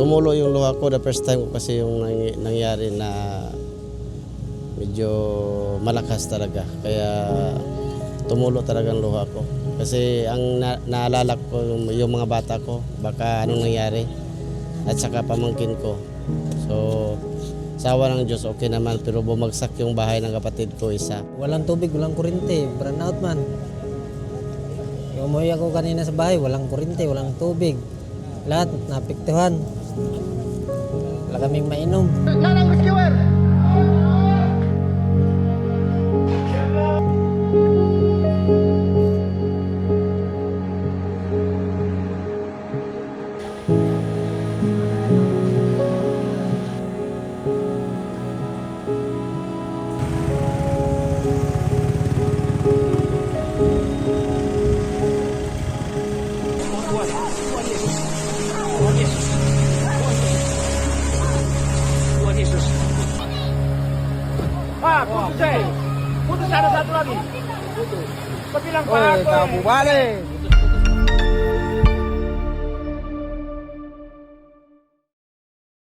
tumulo yung luha ko. The first time ko kasi yung nangyari na medyo malakas talaga. Kaya tumulo talaga ang luha ko. Kasi ang naalala ko yung mga bata ko, baka anong nangyari. At saka pamangkin ko. So, sawa ng Diyos, okay naman. Pero bumagsak yung bahay ng kapatid ko isa. Walang tubig, walang kuryente. Burn out man. Umuwi ako kanina sa bahay, walang kuryente, walang tubig. Lahat naapektuhan. Wala kaming mainom. Kanang rescuer! Pak, putus sana satu lagi. Kebilang Pak. Kamu balik.